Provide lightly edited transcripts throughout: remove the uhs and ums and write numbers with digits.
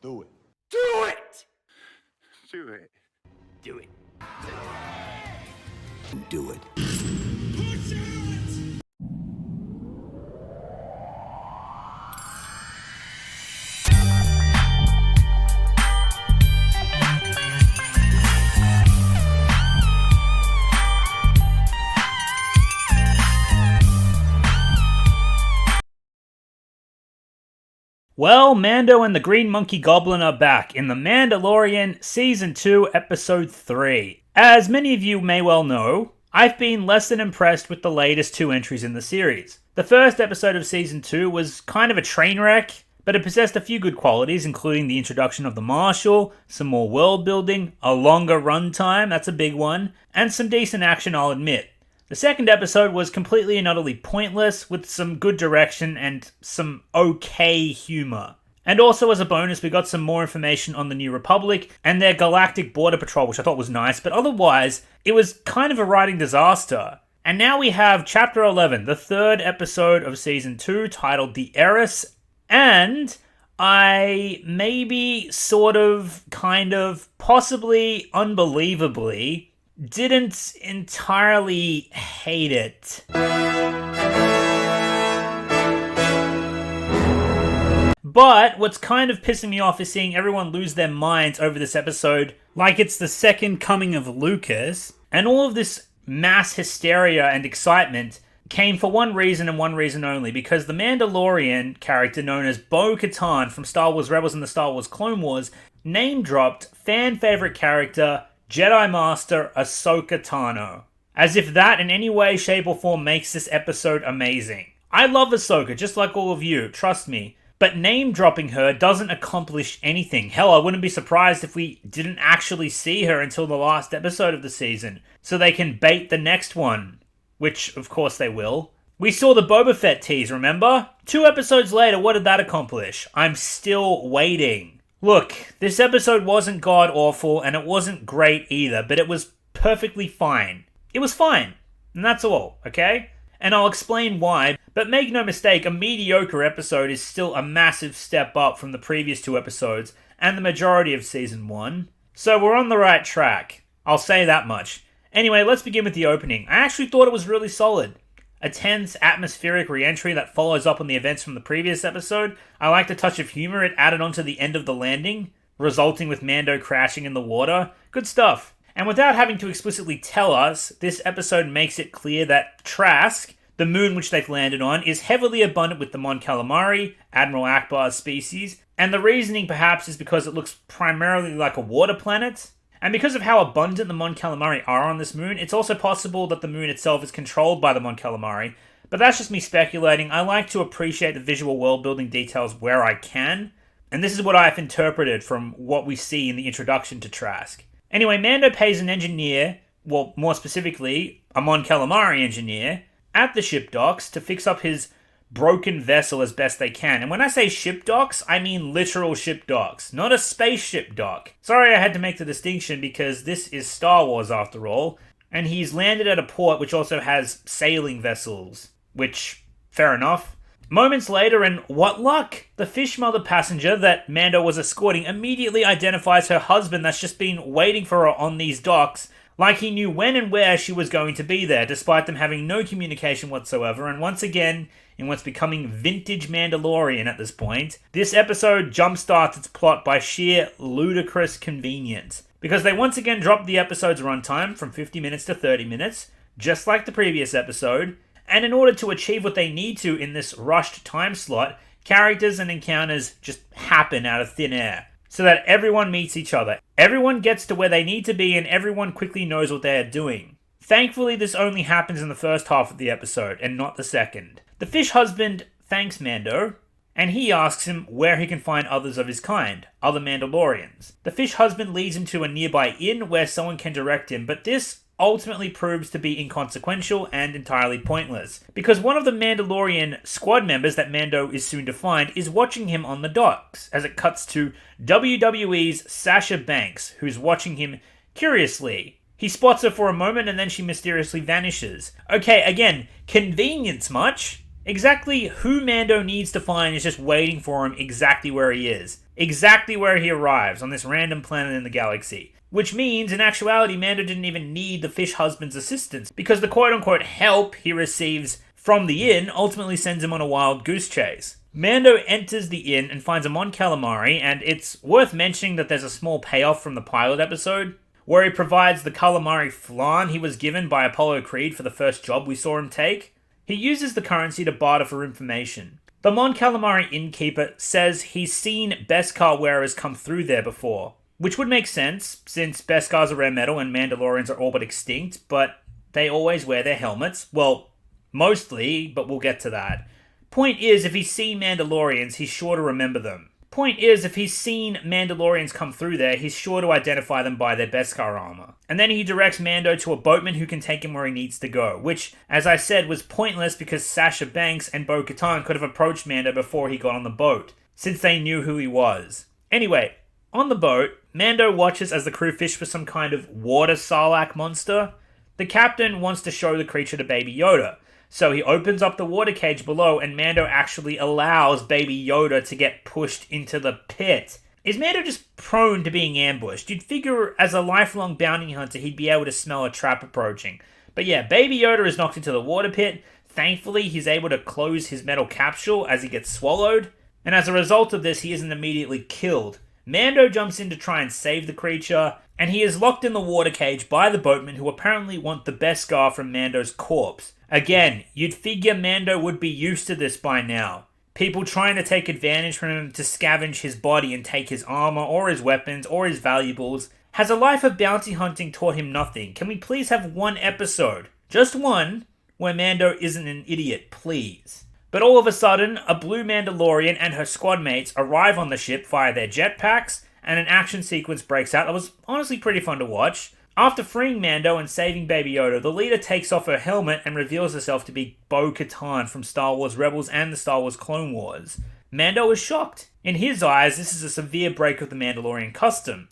Do it. Do it! Do it. Do it. Do it. Push it! Well, Mando and the Green Monkey Goblin are back in The Mandalorian Season 2, Episode 3. As many of you may well know, I've been less than impressed with the latest two entries in the series. The first episode of Season 2 was kind of a train wreck, but it possessed a few good qualities, including the introduction of the Marshal, some more world building, a longer runtime, that's a big one, and some decent action, I'll admit. The second episode was completely and utterly pointless, with some good direction and some okay humor. And also as a bonus, we got some more information on the New Republic and their Galactic Border Patrol, which I thought was nice, but otherwise, it was kind of a writing disaster. And now we have Chapter 11, the third episode of Season 2, titled The Heiress, and I maybe, sort of, kind of, possibly, unbelievably, didn't entirely hate it. But what's kind of pissing me off is seeing everyone lose their minds over this episode like it's the second coming of Lucas, and all of this mass hysteria and excitement came for one reason and one reason only, because the Mandalorian character known as Bo-Katan from Star Wars Rebels and the Star Wars Clone Wars name-dropped fan-favorite character Jedi Master Ahsoka Tano. As if that in any way, shape or form makes this episode amazing. I love Ahsoka, just like all of you, trust me. But name-dropping her doesn't accomplish anything. Hell, I wouldn't be surprised if we didn't actually see her until the last episode of the season, so they can bait the next one. Which, of course, they will. We saw the Boba Fett tease, remember? 2 episodes later, what did that accomplish? I'm still waiting. Look, this episode wasn't god-awful, and it wasn't great either, but it was perfectly fine. It was fine, and that's all, okay? And I'll explain why, but make no mistake, a mediocre episode is still a massive step up from the previous 2 episodes, and the majority of Season 1. So we're on the right track. I'll say that much. Anyway, let's begin with the opening. I actually thought it was really solid. A tense, atmospheric re-entry that follows up on the events from the previous episode. I like the touch of humor it added onto the end of the landing, resulting with Mando crashing in the water. Good stuff. And without having to explicitly tell us, this episode makes it clear that Trask, the moon which they've landed on, is heavily abundant with the Mon Calamari, Admiral Akbar's species, and the reasoning perhaps is because it looks primarily like a water planet. And because of how abundant the Mon Calamari are on this moon, it's also possible that the moon itself is controlled by the Mon Calamari. But that's just me speculating. I like to appreciate the visual world-building details where I can. And this is what I've interpreted from what we see in the introduction to Trask. Anyway, Mando pays an engineer, well, more specifically, a Mon Calamari engineer, at the ship docks to fix up his broken vessel as best they can. And when I say ship docks, I mean literal ship docks, not a spaceship dock. Sorry I had to make the distinction because this is Star Wars after all, and he's landed at a port which also has sailing vessels, which, fair enough. Moments later, and what luck, the fish mother passenger that Mando was escorting immediately identifies her husband that's just been waiting for her on these docks, like he knew when and where she was going to be there, despite them having no communication whatsoever. And once again, in what's becoming vintage Mandalorian at this point, this episode jumpstarts its plot by sheer ludicrous convenience. Because they once again dropped the episode's runtime from 50 minutes to 30 minutes, just like the previous episode, and in order to achieve what they need to in this rushed time slot, characters and encounters just happen out of thin air, so that everyone meets each other, everyone gets to where they need to be, and everyone quickly knows what they are doing. Thankfully, this only happens in the first half of the episode, and not the second. The fish husband thanks Mando, and he asks him where he can find others of his kind, other Mandalorians. The fish husband leads him to a nearby inn where someone can direct him, but this ultimately proves to be inconsequential and entirely pointless, because one of the Mandalorian squad members that Mando is soon to find is watching him on the docks, as it cuts to WWE's Sasha Banks, who's watching him curiously. He spots her for a moment and then she mysteriously vanishes. Okay, again, convenience much? Exactly who Mando needs to find is just waiting for him exactly where he is. Exactly where he arrives, on this random planet in the galaxy. Which means, in actuality, Mando didn't even need the fish husband's assistance, because the quote-unquote help he receives from the inn ultimately sends him on a wild goose chase. Mando enters the inn and finds a Mon Calamari, and it's worth mentioning that there's a small payoff from the pilot episode, where he provides the calamari flan he was given by Apollo Creed for the first job we saw him take. He uses the currency to barter for information. The Mon Calamari innkeeper says he's seen Beskar wearers come through there before, which would make sense, since Beskar's a rare metal and Mandalorians are all but extinct, but they always wear their helmets. Well, mostly, but we'll get to that. Point is, if he's seen Mandalorians, he's sure to remember them. Point is, if he's seen Mandalorians come through there, he's sure to identify them by their Beskar armor. And then he directs Mando to a boatman who can take him where he needs to go, which, as I said, was pointless because Sasha Banks and Bo-Katan could have approached Mando before he got on the boat, since they knew who he was. Anyway, on the boat, Mando watches as the crew fish for some kind of water sarlacc monster. The captain wants to show the creature to Baby Yoda, so he opens up the water cage below and Mando actually allows Baby Yoda to get pushed into the pit. Is Mando just prone to being ambushed? You'd figure as a lifelong bounty hunter he'd be able to smell a trap approaching. But yeah, Baby Yoda is knocked into the water pit. Thankfully, he's able to close his metal capsule as he gets swallowed. And as a result of this, he isn't immediately killed. Mando jumps in to try and save the creature, and he is locked in the water cage by the boatmen who apparently want the Beskar from Mando's corpse. Again, you'd figure Mando would be used to this by now. People trying to take advantage from him to scavenge his body and take his armor or his weapons or his valuables. Has a life of bounty hunting taught him nothing? Can we please have one episode, just one, where Mando isn't an idiot, please? But all of a sudden, a blue Mandalorian and her squad mates arrive on the ship via their jetpacks, and an action sequence breaks out that was honestly pretty fun to watch. After freeing Mando and saving Baby Yoda, the leader takes off her helmet and reveals herself to be Bo-Katan from Star Wars Rebels and the Star Wars Clone Wars. Mando is shocked. In his eyes, this is a severe break of the Mandalorian custom.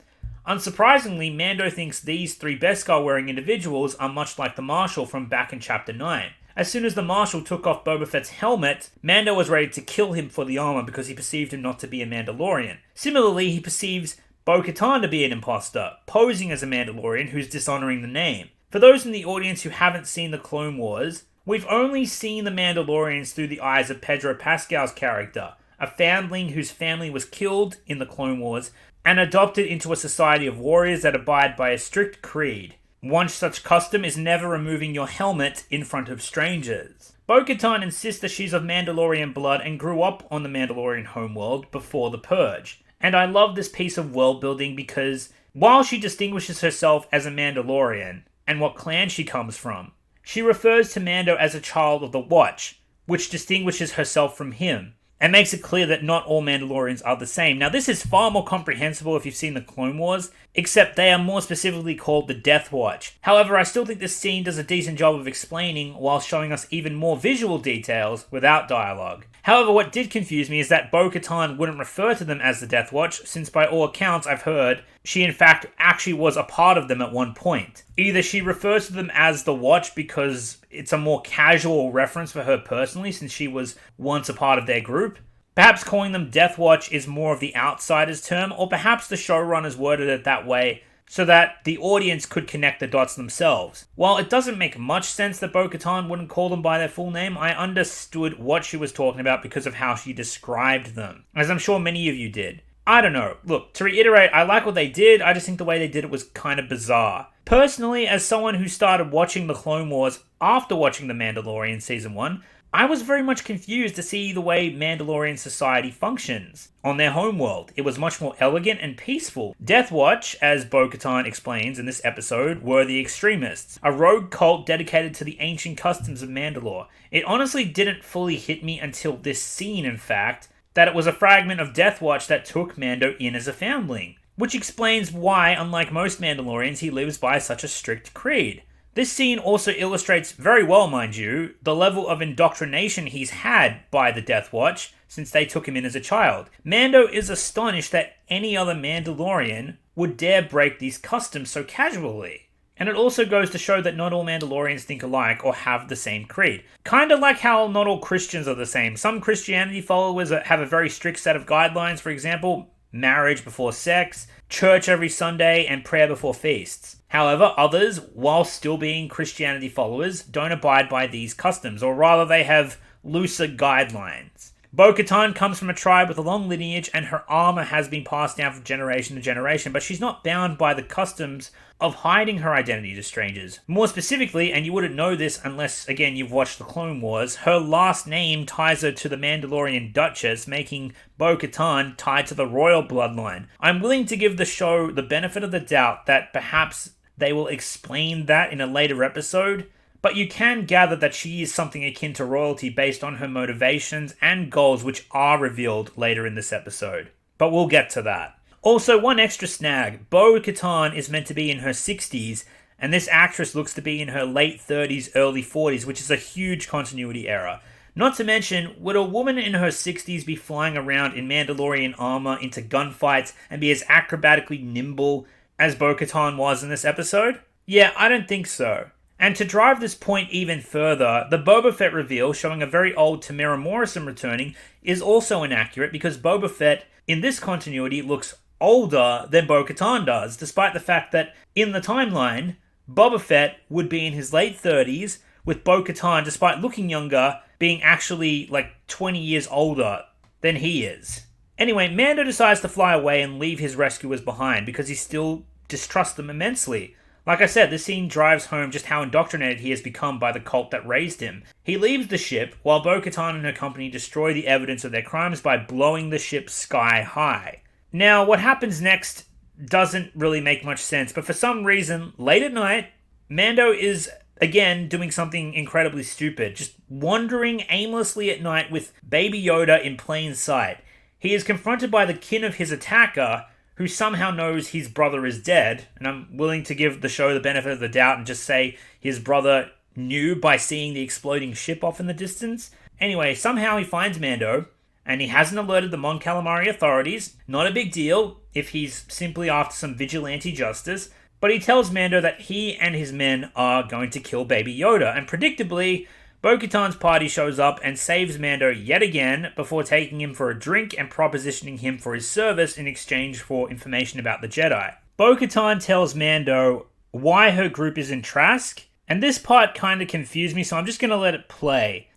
Unsurprisingly, Mando thinks these three Beskar-wearing individuals are much like the Marshal from back in Chapter 9. As soon as the Marshal took off Boba Fett's helmet, Mando was ready to kill him for the armor because he perceived him not to be a Mandalorian. Similarly, he perceives Bo-Katan to be an imposter, posing as a Mandalorian who's dishonoring the name. For those in the audience who haven't seen the Clone Wars, we've only seen the Mandalorians through the eyes of Pedro Pascal's character, a foundling whose family was killed in the Clone Wars and adopted into a society of warriors that abide by a strict creed. One such custom is never removing your helmet in front of strangers. Bo-Katan insists that she's of Mandalorian blood and grew up on the Mandalorian homeworld before the Purge. And I love this piece of world building because while she distinguishes herself as a Mandalorian and what clan she comes from, she refers to Mando as a child of the Watch, which distinguishes herself from him, and makes it clear that not all Mandalorians are the same. Now, this is far more comprehensible if you've seen the Clone Wars, except they are more specifically called the Death Watch. However, I still think this scene does a decent job of explaining while showing us even more visual details without dialogue. However, what did confuse me is that Bo-Katan wouldn't refer to them as the Death Watch, since by all accounts I've heard, she in fact actually was a part of them at one point. Either she refers to them as the Watch because it's a more casual reference for her personally, since she was once a part of their group. Perhaps calling them Death Watch is more of the outsider's term, or perhaps the showrunners worded it that way so that the audience could connect the dots themselves. While it doesn't make much sense that Bo-Katan wouldn't call them by their full name, I understood what she was talking about because of how she described them, as I'm sure many of you did. I don't know. Look, to reiterate, I like what they did, I just think the way they did it was kind of bizarre. Personally, as someone who started watching the Clone Wars after watching The Mandalorian Season 1, I was very much confused to see the way Mandalorian society functions on their homeworld. It was much more elegant and peaceful. Death Watch, as Bo-Katan explains in this episode, were the extremists, a rogue cult dedicated to the ancient customs of Mandalore. It honestly didn't fully hit me until this scene, in fact, that it was a fragment of Death Watch that took Mando in as a foundling, which explains why, unlike most Mandalorians, he lives by such a strict creed. This scene also illustrates very well, mind you, the level of indoctrination he's had by the Death Watch since they took him in as a child. Mando is astonished that any other Mandalorian would dare break these customs so casually. And it also goes to show that not all Mandalorians think alike or have the same creed. Kind of like how not all Christians are the same. Some Christianity followers have a very strict set of guidelines, for example, marriage before sex, church every Sunday, and prayer before feasts. However, others, while still being Christianity followers, don't abide by these customs, or rather they have looser guidelines. Bo-Katan comes from a tribe with a long lineage, and her armor has been passed down from generation to generation, but she's not bound by the customs of hiding her identity to strangers. More specifically, and you wouldn't know this unless, again, you've watched the Clone Wars, her last name ties her to the Mandalorian Duchess, making Bo-Katan tied to the royal bloodline. I'm willing to give the show the benefit of the doubt that perhaps they will explain that in a later episode, but you can gather that she is something akin to royalty based on her motivations and goals, which are revealed later in this episode. But we'll get to that. Also, one extra snag. Bo-Katan is meant to be in her 60s, and this actress looks to be in her late 30s, early 40s, which is a huge continuity error. Not to mention, would a woman in her 60s be flying around in Mandalorian armor into gunfights and be as acrobatically nimble as Bo-Katan was in this episode? Yeah, I don't think so. And to drive this point even further, the Boba Fett reveal showing a very old Tamara Morrison returning is also inaccurate because Boba Fett in this continuity looks older than Bo-Katan does, despite the fact that in the timeline, Boba Fett would be in his late 30s, with Bo-Katan, despite looking younger, being actually like 20 years older than he is. Anyway, Mando decides to fly away and leave his rescuers behind because he still distrusts them immensely. Like I said, this scene drives home just how indoctrinated he has become by the cult that raised him. He leaves the ship, while Bo-Katan and her company destroy the evidence of their crimes by blowing the ship sky high. Now, what happens next doesn't really make much sense, but for some reason, late at night, Mando is, again, doing something incredibly stupid, just wandering aimlessly at night with Baby Yoda in plain sight. He is confronted by the kin of his attacker, who somehow knows his brother is dead, and I'm willing to give the show the benefit of the doubt and just say his brother knew by seeing the exploding ship off in the distance. Anyway, somehow he finds Mando, and he hasn't alerted the Mon Calamari authorities. Not a big deal if he's simply after some vigilante justice, but he tells Mando that he and his men are going to kill Baby Yoda, and predictably, Bo-Katan's party shows up and saves Mando yet again before taking him for a drink and propositioning him for his service in exchange for information about the Jedi. Bo-Katan tells Mando why her group is in Trask, and this part kind of confused me, so I'm just going to let it play.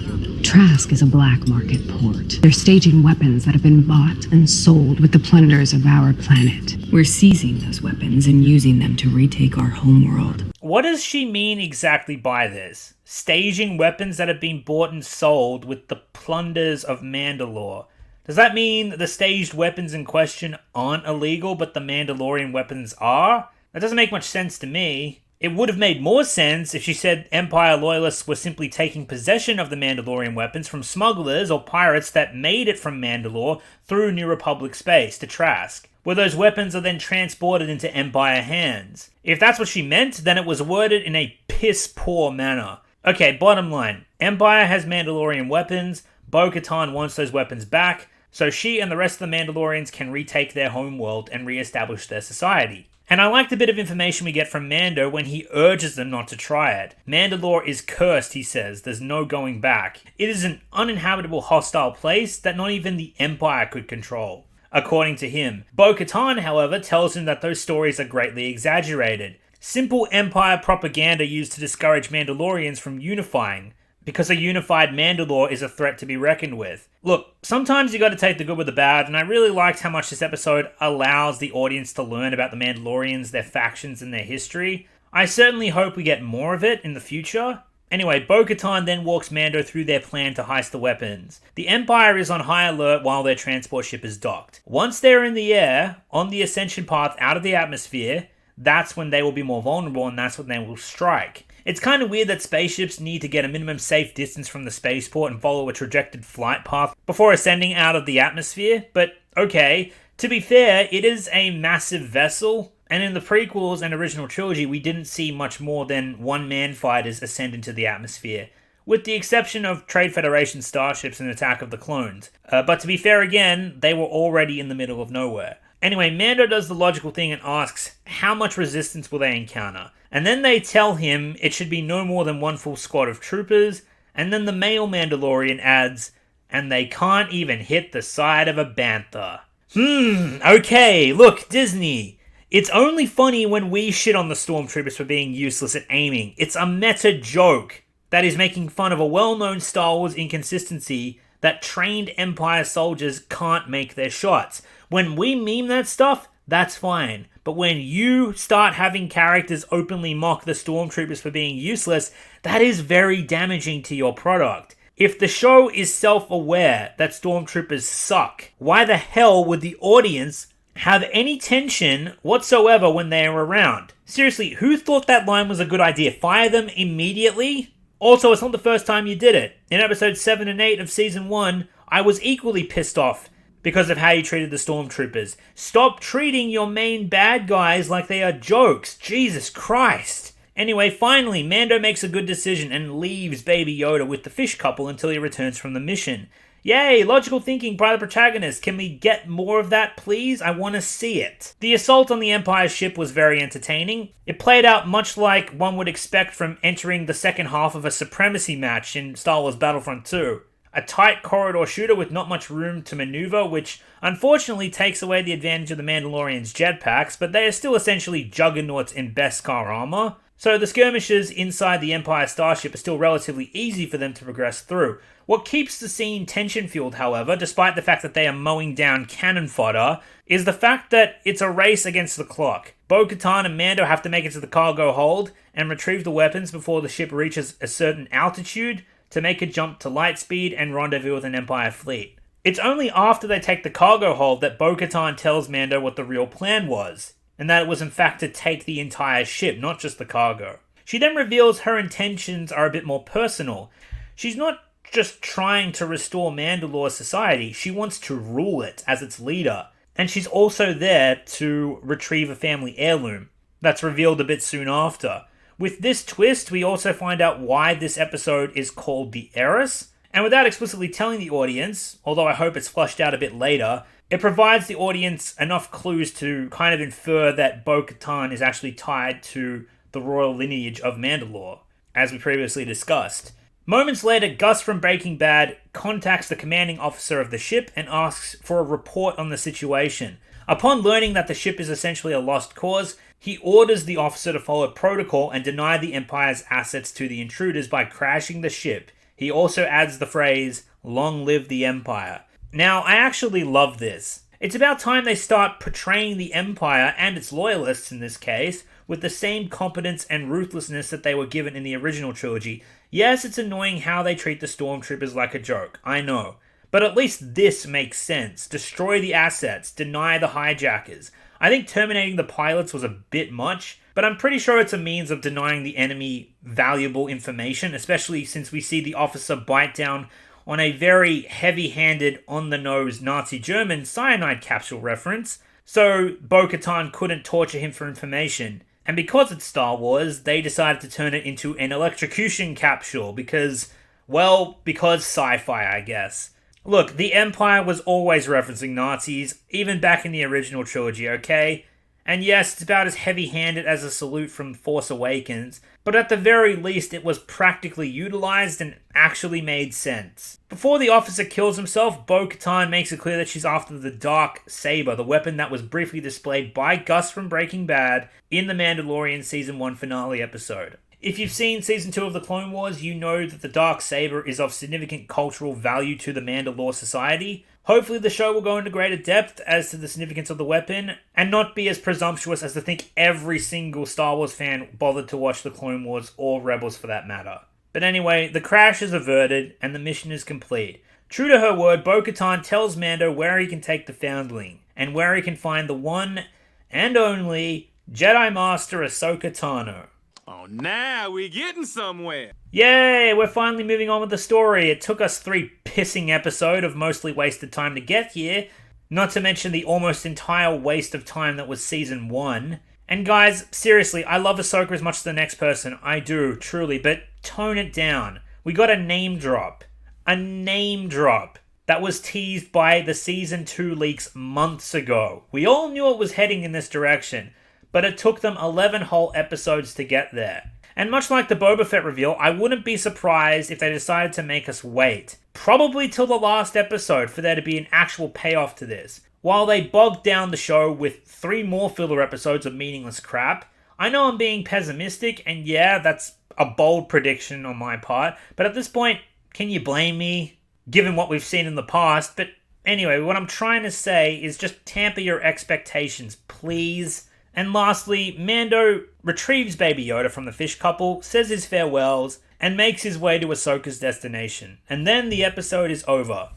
Trask is a black market port. They're staging weapons that have been bought and sold with the plunders of our planet. We're seizing those weapons and using them to retake our homeworld. What does she mean exactly by this? Staging weapons that have been bought and sold with the plunders of Mandalore. Does that mean the staged weapons in question aren't illegal, but the Mandalorian weapons are? That doesn't make much sense to me. It would have made more sense if she said Empire loyalists were simply taking possession of the Mandalorian weapons from smugglers or pirates that made it from Mandalore through New Republic space to Trask, where those weapons are then transported into Empire hands. If that's what she meant, then it was worded in a piss-poor manner. Okay, bottom line. Empire has Mandalorian weapons, Bo-Katan wants those weapons back, so she and the rest of the Mandalorians can retake their homeworld and re-establish their society. And I like the bit of information we get from Mando when he urges them not to try it. Mandalore is cursed, he says. There's no going back. It is an uninhabitable, hostile place that not even the Empire could control, according to him. Bo-Katan, however, tells him that those stories are greatly exaggerated. Simple Empire propaganda used to discourage Mandalorians from unifying, because a unified Mandalore is a threat to be reckoned with. Look, sometimes you gotta take the good with the bad, and I really liked how much this episode allows the audience to learn about the Mandalorians, their factions, and their history. I certainly hope we get more of it in the future. Anyway, Bo-Katan then walks Mando through their plan to heist the weapons. The Empire is on high alert while their transport ship is docked. Once they're in the air, on the ascension path out of the atmosphere, that's when they will be more vulnerable and that's when they will strike. It's kind of weird that spaceships need to get a minimum safe distance from the spaceport and follow a trajected flight path before ascending out of the atmosphere, but okay. To be fair, it is a massive vessel, and in the prequels and original trilogy, we didn't see much more than one-man fighters ascend into the atmosphere, with the exception of Trade Federation starships in Attack of the Clones. But to be fair again, they were already in the middle of nowhere. Anyway, Mando does the logical thing and asks how much resistance will they encounter. And then they tell him it should be no more than one full squad of troopers. And then the male Mandalorian adds, and they can't even hit the side of a bantha. Okay, look, Disney. It's only funny when we shit on the stormtroopers for being useless at aiming. It's a meta joke that is making fun of a well-known Star Wars inconsistency that trained Empire soldiers can't make their shots. When we meme that stuff, that's fine. But when you start having characters openly mock the stormtroopers for being useless, that is very damaging to your product. If the show is self-aware that stormtroopers suck, why the hell would the audience have any tension whatsoever when they are around? Seriously, who thought that line was a good idea? Fire them immediately? Also, it's not the first time you did it. In episodes 7 and 8 of season 1, I was equally pissed off because of how you treated the stormtroopers. Stop treating your main bad guys like they are jokes. Jesus Christ. Anyway, finally, Mando makes a good decision and leaves Baby Yoda with the fish couple until he returns from the mission. Yay, logical thinking by the protagonist. Can we get more of that, please? I want to see it. The assault on the Empire ship was very entertaining. It played out much like one would expect from entering the second half of a supremacy match in Star Wars Battlefront 2. A tight corridor shooter with not much room to maneuver, which unfortunately takes away the advantage of the Mandalorian's jetpacks, but they are still essentially juggernauts in Beskar armor. So the skirmishes inside the Empire starship are still relatively easy for them to progress through. What keeps the scene tension-fueled, however, despite the fact that they are mowing down cannon fodder, is the fact that it's a race against the clock. Bo-Katan and Mando have to make it to the cargo hold and retrieve the weapons before the ship reaches a certain altitude to make a jump to light speed and rendezvous with an Empire fleet. It's only after they take the cargo hold that Bo-Katan tells Mando what the real plan was, and that it was in fact to take the entire ship, not just the cargo. She then reveals her intentions are a bit more personal. She's not just trying to restore Mandalore's society, she wants to rule it as its leader. And she's also there to retrieve a family heirloom. That's revealed a bit soon after. With this twist, we also find out why this episode is called The Heiress. And without explicitly telling the audience, although I hope it's flushed out a bit later, it provides the audience enough clues to kind of infer that Bo-Katan is actually tied to the royal lineage of Mandalore, as we previously discussed. Moments later, Gus from Breaking Bad contacts the commanding officer of the ship and asks for a report on the situation. Upon learning that the ship is essentially a lost cause, he orders the officer to follow protocol and deny the Empire's assets to the intruders by crashing the ship. He also adds the phrase, "Long live the Empire." Now, I actually love this. It's about time they start portraying the Empire, and its loyalists in this case, with the same competence and ruthlessness that they were given in the original trilogy. Yes, it's annoying how they treat the stormtroopers like a joke, I know. But at least this makes sense. Destroy the assets, deny the hijackers. I think terminating the pilots was a bit much, but I'm pretty sure it's a means of denying the enemy valuable information, especially since we see the officer bite down on a very heavy-handed, on-the-nose Nazi German cyanide capsule reference, so Bo-Katan couldn't torture him for information. And because it's Star Wars, they decided to turn it into an electrocution capsule because sci-fi, I guess. Look, the Empire was always referencing Nazis, even back in the original trilogy, okay? And yes, it's about as heavy-handed as a salute from Force Awakens, but at the very least it was practically utilized and actually made sense. Before the officer kills himself, Bo-Katan makes it clear that she's after the Dark Saber, the weapon that was briefly displayed by Gus from Breaking Bad in the Mandalorian Season 1 finale episode. If you've seen Season 2 of the Clone Wars, you know that the Dark Saber is of significant cultural value to the Mandalore society. Hopefully the show will go into greater depth as to the significance of the weapon, and not be as presumptuous as to think every single Star Wars fan bothered to watch the Clone Wars, or Rebels for that matter. But anyway, the crash is averted, and the mission is complete. True to her word, Bo-Katan tells Mando where he can take the Foundling, and where he can find the one and only Jedi Master Ahsoka Tano. Oh, now we're getting somewhere. Yay, we're finally moving on with the story. It took us 3 pissing episodes of mostly wasted time to get here, not to mention the almost entire waste of time that was Season 1. And guys, seriously, I love Ahsoka as much as the next person. I do, truly, but tone it down. We got a name drop. A name drop. that was teased by the Season 2 leaks months ago. We all knew it was heading in this direction, but it took them 11 whole episodes to get there. And much like the Boba Fett reveal, I wouldn't be surprised if they decided to make us wait. Probably till the last episode for there to be an actual payoff to this. While they bogged down the show with 3 more filler episodes of meaningless crap, I know I'm being pessimistic, and yeah, that's a bold prediction on my part, but at this point, can you blame me? Given what we've seen in the past. But anyway, what I'm trying to say is just temper your expectations, please. And lastly, Mando retrieves Baby Yoda from the fish couple, says his farewells, and makes his way to Ahsoka's destination. And then the episode is over.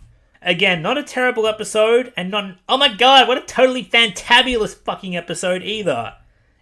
Again, not a terrible episode, and not oh my god, what a totally fantabulous fucking episode either.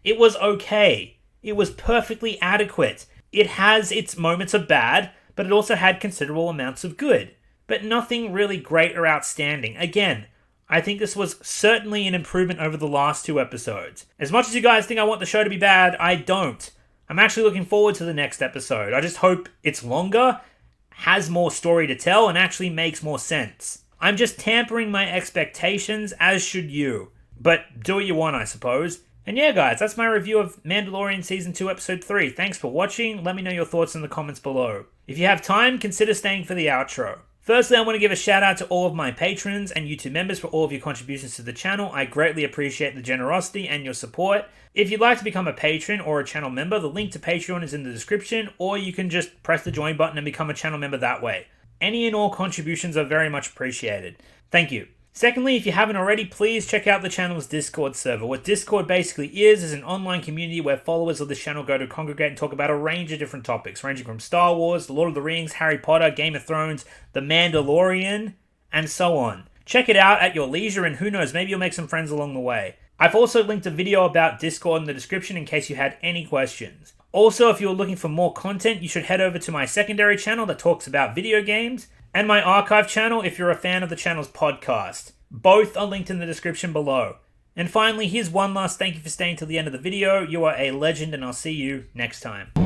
It was okay. It was perfectly adequate. It has its moments of bad, but it also had considerable amounts of good. But nothing really great or outstanding. Again, I think this was certainly an improvement over the last 2 episodes. As much as you guys think I want the show to be bad, I don't. I'm actually looking forward to the next episode. I just hope it's longer, has more story to tell, and actually makes more sense. I'm just tampering my expectations, as should you. But do what you want, I suppose. And yeah, guys, that's my review of Mandalorian Season 2, Episode 3. Thanks for watching. Let me know your thoughts in the comments below. If you have time, consider staying for the outro. Firstly, I want to give a shout out to all of my patrons and YouTube members for all of your contributions to the channel. I greatly appreciate the generosity and your support. If you'd like to become a patron or a channel member, the link to Patreon is in the description, or you can just press the join button and become a channel member that way. Any and all contributions are very much appreciated. Thank you. Secondly, if you haven't already, please check out the channel's Discord server. What Discord basically is an online community where followers of the channel go to congregate and talk about a range of different topics, ranging from Star Wars, The Lord of the Rings, Harry Potter, Game of Thrones, The Mandalorian, and so on. Check it out at your leisure, and who knows, maybe you'll make some friends along the way. I've also linked a video about Discord in the description in case you had any questions. Also, if you're looking for more content, you should head over to my secondary channel that talks about video games, and my archive channel if you're a fan of the channel's podcast. Both are linked in the description below. And finally, here's one last thank you for staying till the end of the video. You are a legend, and I'll see you next time.